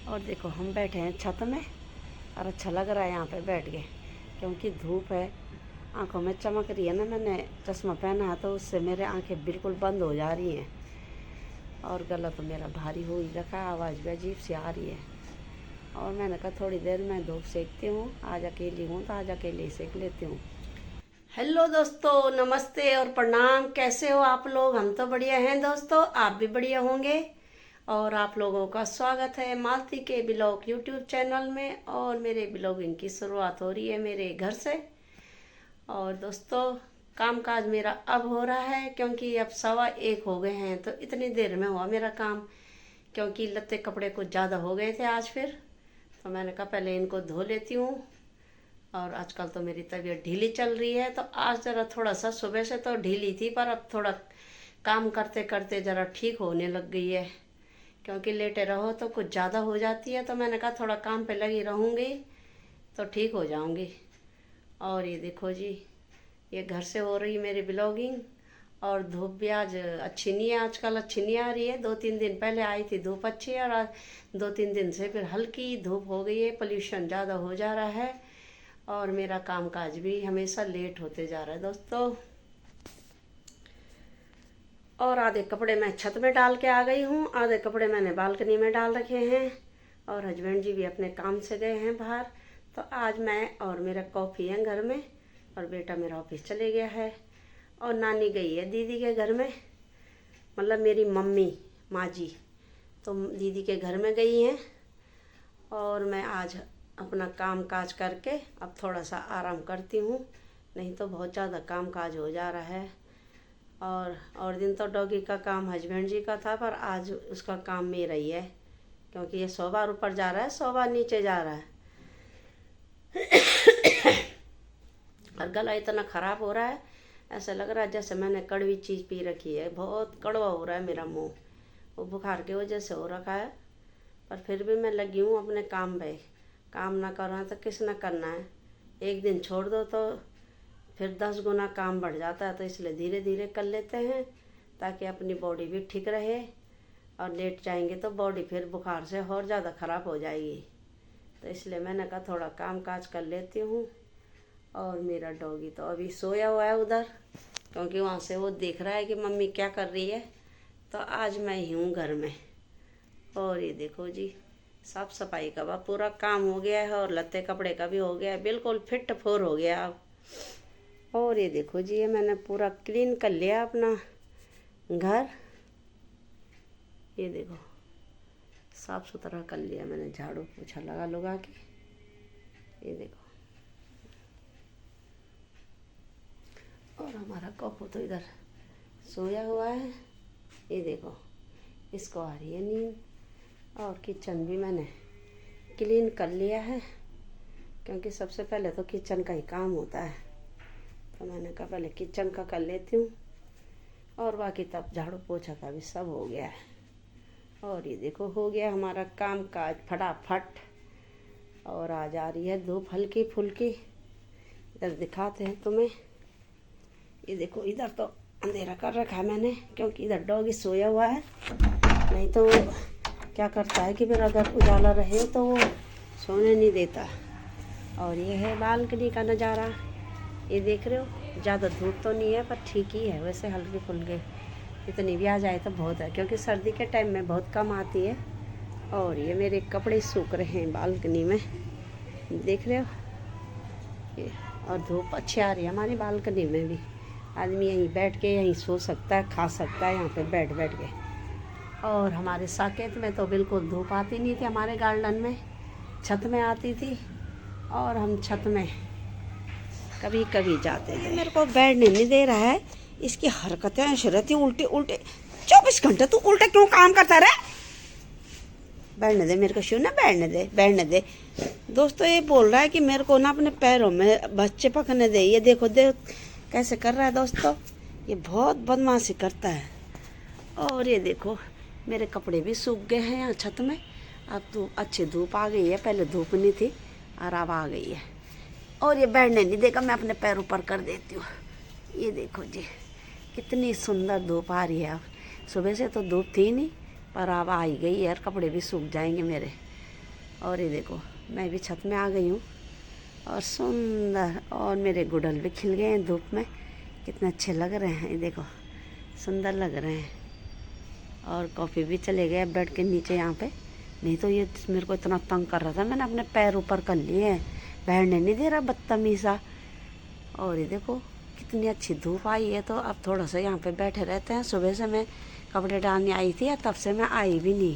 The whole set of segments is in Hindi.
और देखो हम बैठे हैं छत में और अच्छा लग रहा है यहाँ पे बैठ के, क्योंकि धूप है, आंखों में चमक रही है ना। मैंने चश्मा पहना है तो उससे मेरे आंखें बिल्कुल बंद हो जा रही हैं और गला तो मेरा भारी हो ही रखा है, आवाज़ भी अजीब सी आ रही है। और मैंने कहा थोड़ी देर मैं धूप सेकती हूँ, आज अकेली हूँ तो आज अकेले ही सेक लेती हूँ। हेलो दोस्तों, नमस्ते और प्रणाम। कैसे हो आप लोग? हम तो बढ़िया हैं दोस्तों, आप भी बढ़िया होंगे। और आप लोगों का स्वागत है मालती के ब्लॉग यूट्यूब चैनल में। और मेरे ब्लॉगिंग की शुरुआत हो रही है मेरे घर से। और दोस्तों कामकाज मेरा अब हो रहा है, क्योंकि अब 1:15 हो गए हैं, तो इतनी देर में हुआ मेरा काम, क्योंकि लत्ते कपड़े कुछ ज़्यादा हो गए थे आज। फिर तो मैंने कहा पहले इनको धो लेती हूँ। और आजकल तो मेरी तबीयत ढीली चल रही है, तो आज ज़रा थोड़ा सा, सुबह से तो ढीली थी पर अब थोड़ा काम करते करते ज़रा ठीक होने लग गई है, क्योंकि लेटे रहो तो कुछ ज़्यादा हो जाती है। तो मैंने कहा थोड़ा काम पे लगी रहूँगी तो ठीक हो जाऊँगी। और ये देखो जी, ये घर से हो रही मेरी ब्लॉगिंग। और धूप भी आज अच्छी नहीं है, आजकल अच्छी नहीं आ रही है। 2-3 दिन पहले आई थी धूप अच्छी, और आज 2-3 दिन से फिर हल्की धूप हो गई है। पोल्यूशन ज़्यादा हो जा रहा है और मेरा कामकाज भी हमेशा लेट होते जा रहा है दोस्तों। और आधे कपड़े मैं छत में डाल के आ गई हूँ, आधे कपड़े मैंने बालकनी में डाल रखे हैं। और हस्बैंड जी भी अपने काम से गए हैं बाहर। तो आज मैं और मेरा कॉफ़ी है घर में, और बेटा मेरा ऑफिस चले गया है। और नानी गई है दीदी के घर में, मतलब मेरी मम्मी माँ जी तो दीदी के घर में गई हैं। और मैं आज अपना काम काज करके अब थोड़ा सा आराम करती हूँ, नहीं तो बहुत ज़्यादा काम काज हो जा रहा है। और दिन तो डॉगी का काम हस्बैंड जी का था, पर आज उसका काम मेरा ही है, क्योंकि ये 100 बार ऊपर जा रहा है, 100 बार नीचे जा रहा है। और गला इतना ख़राब हो रहा है, ऐसा लग रहा है जैसे मैंने कड़वी चीज़ पी रखी है। बहुत कड़वा हो रहा है मेरा मुंह, वो बुखार की वजह से हो रखा है। पर फिर भी मैं लगी हूँ अपने काम पे। काम ना करना तो किस ना करना है, एक दिन छोड़ दो तो फिर 10 गुना काम बढ़ जाता है। तो इसलिए धीरे धीरे कर लेते हैं, ताकि अपनी बॉडी भी ठीक रहे। और लेट जाएंगे तो बॉडी फिर बुखार से और ज़्यादा ख़राब हो जाएगी। तो इसलिए मैंने कहा थोड़ा काम काज कर लेती हूँ। और मेरा डॉगी तो अभी सोया हुआ है उधर, क्योंकि वहाँ से वो देख रहा है कि मम्मी क्या कर रही है। तो आज मैं ही हूँ घर में। और ये देखो जी, साफ सफाई का बा पूरा काम हो गया है, और लत्ते कपड़े का भी हो गया है, बिल्कुल फिट फोर हो गया अब। और ये देखो जी, ये मैंने पूरा क्लीन कर लिया अपना घर। ये देखो साफ सुथरा कर लिया मैंने, झाड़ू पोछा लगा लुगा के। ये देखो, और हमारा कॉपू तो इधर सोया हुआ है। ये देखो, इसको आ रही है नींद। और किचन भी मैंने क्लीन कर लिया है, क्योंकि सबसे पहले तो किचन का ही काम होता है। तो मैंने कहा पहले किचन का कर लेती हूँ, और बाकी तब झाड़ू पोछा का भी सब हो गया है। और ये देखो हो गया हमारा काम काज फटाफट। और आज आ रही है धूप हल्की फुल्की। इधर दिखाते हैं तुम्हें। ये देखो, इधर तो अंधेरा कर रखा है मैंने, क्योंकि इधर डॉगी सोया हुआ है। नहीं तो क्या करता है कि फिर अगर उजाला रहे तो वो सोने नहीं देता। और ये है बालकनी का नज़ारा, ये देख रहे हो। ज़्यादा धूप तो नहीं है, पर ठीक ही है वैसे, हल्की फुल्की। इतनी भी आ जाए तो बहुत है, क्योंकि सर्दी के टाइम में बहुत कम आती है। और ये मेरे कपड़े सूख रहे हैं बालकनी में, देख रहे हो ये। और धूप अच्छी आ रही है हमारी बालकनी में भी। आदमी यहीं बैठ के यहीं सो सकता है, खा सकता है यहाँ पे बैठ बैठ के। और हमारे साकेत में तो बिल्कुल धूप आती नहीं थी, हमारे गार्डन में छत में आती थी। और हम छत में कभी कभी जाते थे। मेरे को बैठने नहीं दे रहा है, इसकी हरकतें ऐसी रहती उल्टे उल्टे। 24 घंटे तू उल्टा क्यों काम करता रहे? बैठने दे मेरे को, शू ना बैठने दे, बैठने दे। दोस्तों ये बोल रहा है कि मेरे को ना अपने पैरों में बच्चे पकड़ने दे। ये देखो देख कैसे कर रहा है दोस्तों, ये बहुत बदमाशी करता है। और ये देखो मेरे कपड़े भी सूख गए हैं यहाँ छत में। अब तो अच्छी धूप आ गई है, पहले धूप नहीं थी और अब आ गई है। और ये बैठने नहीं देगा, मैं अपने पैर ऊपर कर देती हूँ। ये देखो जी कितनी सुंदर धूप आ रही है। अब सुबह से तो धूप थी नहीं, पर अब आ ही गई यार, कपड़े भी सूख जाएंगे मेरे। और ये देखो मैं भी छत में आ गई हूँ और सुंदर, और मेरे गुड़हल भी खिल गए हैं धूप में, कितने अच्छे लग रहे हैं, ये देखो सुंदर लग रहे हैं। और कॉफ़ी भी चले गए बेड के नीचे यहाँ पे, नहीं तो ये मेरे को इतना तंग कर रहा था, मैंने अपने पैर ऊपर कर लिए हैं, बैठने नहीं दे रहा बदतमीज़ा। और ये देखो कितनी अच्छी धूप आई है, तो अब थोड़ा सा यहाँ पे बैठे रहते हैं। सुबह से मैं कपड़े डालने आई थी, तब से मैं आई भी नहीं।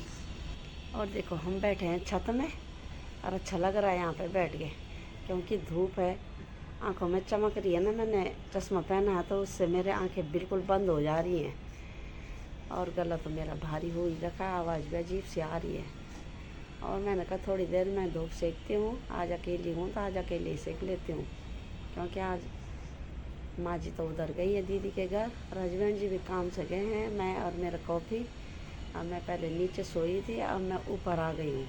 और देखो हम बैठे हैं छत में और अच्छा लग रहा है यहाँ पे बैठ के, क्योंकि धूप है, आंखों में चमक रही है ना। मैंने चश्मा पहना है तो उससे मेरे आंखें बिल्कुल बंद हो जा रही हैं, और गला तो मेरा भारी हो ही रखा है, आवाज़ भी अजीब सी आ रही है। और मैंने कहा थोड़ी देर मैं धूप सेकती हूँ, आज अकेली हूँ तो आज अकेले ही सेक लेती हूँ, क्योंकि आज माँ जी तो उधर गई है दीदी के घर और हस्बैंड जी भी काम से गए हैं। मैं और मेरा कॉफ़ी, अब मैं पहले नीचे सोई थी, अब मैं ऊपर आ गई हूँ।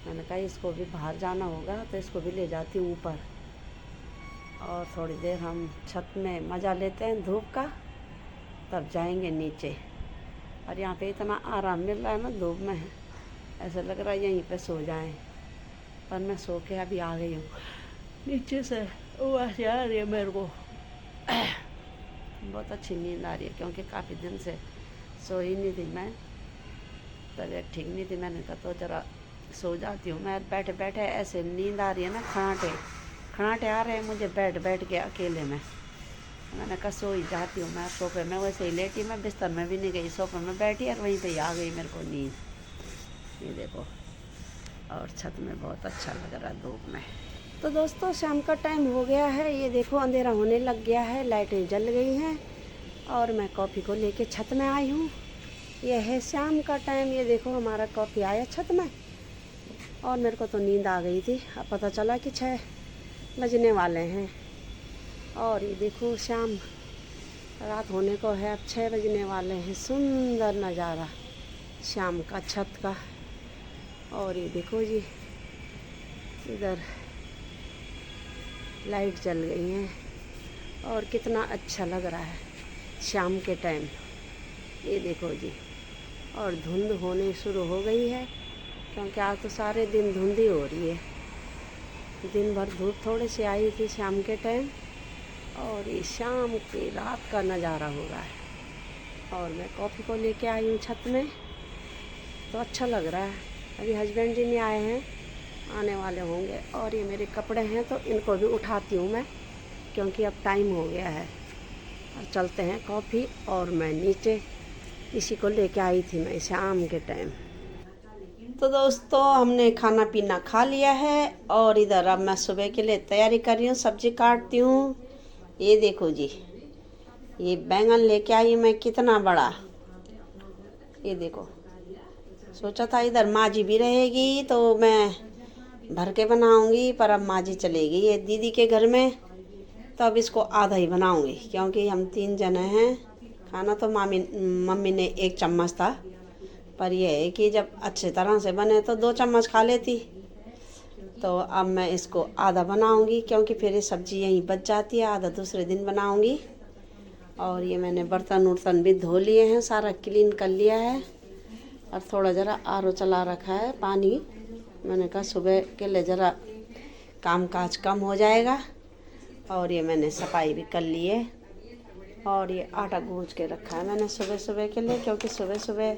मैंने कहा इसको भी बाहर जाना होगा तो इसको भी ले जाती हूँ ऊपर, और थोड़ी देर हम छत में मज़ा लेते हैं धूप का, तब जाएंगे नीचे। और यहाँ पे इतना आराम मिल रहा है ना धूप में, ऐसा लग रहा है यहीं पे सो जाएं, पर मैं सो के अभी आ गई हूँ नीचे से। आवाज़ आ रही है मेरे को, बहुत अच्छी नींद आ रही है, क्योंकि काफ़ी दिन से सोई नहीं थी मैं, तबीयत ठीक नहीं थी। मैंने कहा तो ज़रा सो जाती हूँ। मैं बैठे बैठे ऐसे नींद आ रही है ना, खड़ाटे आ रहे हैं मुझे बैठ बैठ के अकेले में। मैंने कहा सो ही जाती हूँ मैं सोफे में, वैसे ही लेटी, मैं बिस्तर में भी नहीं गई, सोफे में बैठी और वहीं पे ही आ गई मेरे को नींद। ये देखो, और छत में बहुत अच्छा लग रहा है धूप में। तो दोस्तों शाम का टाइम हो गया है, ये देखो अंधेरा होने लग गया है, लाइटें जल गई हैं, और मैं कॉफ़ी को लेके छत में आई हूँ। यह है शाम का टाइम, ये देखो हमारा कॉफ़ी आया छत में, और मेरे को तो नींद आ गई थी। अब पता चला कि 6 बजने वाले हैं, और ये देखो शाम रात होने को है, अब 6 बजने वाले हैं। सुंदर नज़ारा शाम का छत का। और ये देखो जी इधर लाइट जल गई हैं, और कितना अच्छा लग रहा है शाम के टाइम। ये देखो जी, और धुंध होने शुरू हो गई है, क्योंकि आज तो सारे दिन धुंध ही हो रही है। दिन भर धूप थोड़ी सी आई थी शाम के टाइम, और ये शाम की रात का नज़ारा हो रहा है। और मैं कॉफ़ी को लेके आई हूँ छत में, तो अच्छा लग रहा है। अभी हस्बैंड जी नहीं आए हैं, आने वाले होंगे। और ये मेरे कपड़े हैं तो इनको भी उठाती हूँ मैं, क्योंकि अब टाइम हो गया है। और चलते हैं कॉफ़ी, और मैं नीचे इसी को लेके आई थी मैं शाम के टाइम। तो दोस्तों हमने खाना पीना खा लिया है, और इधर अब मैं सुबह के लिए तैयारी कर रही हूँ, सब्जी काटती हूँ। ये देखो जी, ये बैंगन लेके आई मैं कितना बड़ा, ये देखो। सोचा था इधर माँ जी भी रहेगी तो मैं भर के बनाऊंगी, पर अब माँ जी चलेगी ये दीदी के घर में, तो अब इसको आधा ही बनाऊंगी, क्योंकि हम 3 जने हैं। खाना तो मम्मी ने 1 चम्मच था, पर यह है कि जब अच्छी तरह से बने तो 2 चम्मच खा लेती। तो अब मैं इसको आधा बनाऊंगी, क्योंकि फिर ये सब्ज़ी यहीं बच जाती है, आधा दूसरे दिन बनाऊंगी। और ये मैंने बर्तन उर्तन भी धो लिए हैं, सारा क्लीन कर लिया है, और थोड़ा ज़रा आरो चला रखा है पानी। मैंने कहा सुबह के लिए ज़रा काम काज कम हो जाएगा। और ये मैंने सफाई भी कर ली है, और ये आटा गूंज के रखा है मैंने सुबह सुबह के लिए, क्योंकि सुबह सुबह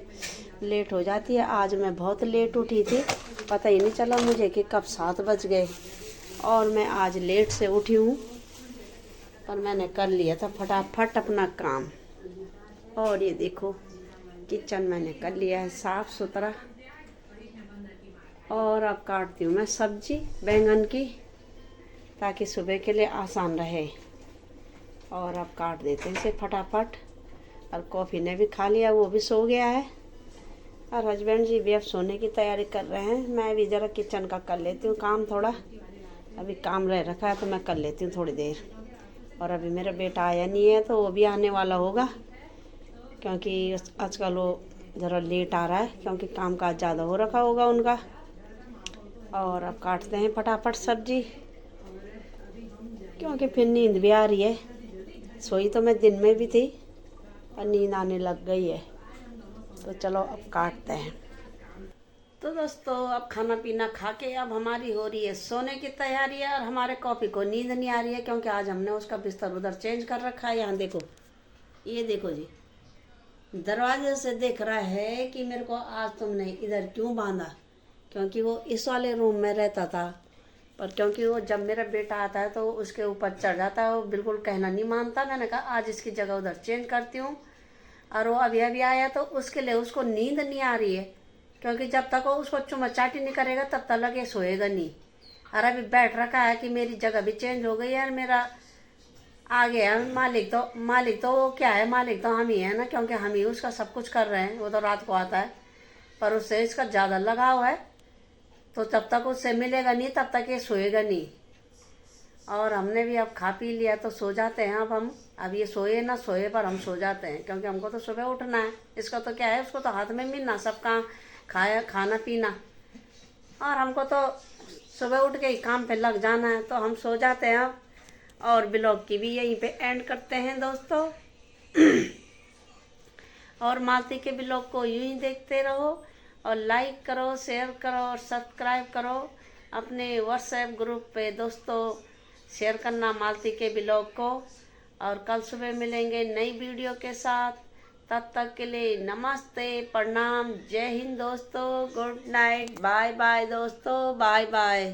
लेट हो जाती है। आज मैं बहुत लेट उठी थी, पता ही नहीं चला मुझे कि कब 7 बज गए, और मैं आज लेट से उठी हूँ, पर मैंने कर लिया था फटाफट अपना काम। और ये देखो किचन मैंने कर लिया है साफ़ सुथरा, और अब काटती हूँ मैं सब्जी बैंगन की, ताकि सुबह के लिए आसान रहे। और अब काट देते हैं इसे फटाफट। और कॉफ़ी ने भी खा लिया, वो भी सो गया है, और हस्बैंड जी भी अब सोने की तैयारी कर रहे हैं। मैं भी ज़रा किचन का कर लेती हूँ काम, थोड़ा अभी काम रह रखा है तो मैं कर लेती हूँ थोड़ी देर। और अभी मेरा बेटा आया नहीं है, तो वो भी आने वाला होगा, क्योंकि आजकल वो ज़रा लेट आ रहा है, क्योंकि काम काज ज़्यादा हो रखा होगा उनका। और अब काटते हैं फटाफट सब्जी, क्योंकि फिर नींद भी आ रही है। सोई तो मैं दिन में भी थी, और नींद आने लग गई है। तो चलो अब काटते हैं। तो दोस्तों अब खाना पीना खा के अब हमारी हो रही है सोने की तैयारी है, और हमारे कॉपी को नींद नहीं आ रही है क्योंकि आज हमने उसका बिस्तर उधर चेंज कर रखा है। यहाँ देखो, ये देखो जी, दरवाजे से देख रहा है कि मेरे को आज तुमने इधर क्यों बांधा, क्योंकि वो इस वाले रूम में रहता था। पर क्योंकि वो जब मेरा बेटा आता है तो उसके ऊपर चढ़ जाता है, वो बिल्कुल कहना नहीं मानता। मैंने कहा आज इसकी जगह उधर चेंज करती हूँ। और वो अभी अभी आया तो उसके लिए उसको नींद नहीं आ रही है, क्योंकि जब तक वो उसको चुम्मा चाटी नहीं करेगा तब तक ये सोएगा नहीं। और अभी बैठ रखा है कि मेरी जगह भी चेंज हो गई है और मेरा आ गया मालिक तो क्या है, मालिक तो हम ही है ना, क्योंकि हम ही उसका सब कुछ कर रहे हैं। वो तो रात को आता है, पर उससे इसका ज़्यादा लगाव है, तो जब तक उससे मिलेगा नहीं तब तक ये सोएगा नहीं। और हमने भी अब खा पी लिया तो सो जाते हैं। अब ये सोए ना सोए पर हम सो जाते हैं, क्योंकि हमको तो सुबह उठना है। इसका तो क्या है, उसको तो हाथ में मिलना सबका खाना पीना, और हमको तो सुबह उठ के ही काम पे लग जाना है, तो हम सो जाते हैं अब। और ब्लॉग की भी यहीं पे एंड करते हैं दोस्तों। और मालती के ब्लॉग को यूं ही देखते रहो, और लाइक करो, शेयर करो और सब्सक्राइब करो। अपने व्हाट्सएप ग्रुप पे दोस्तों शेयर करना मालती के ब्लॉग को। और कल सुबह मिलेंगे नई वीडियो के साथ। तब तक के लिए नमस्ते, प्रणाम, जय हिंद दोस्तों, गुड नाइट, बाय बाय दोस्तों, बाय बाय।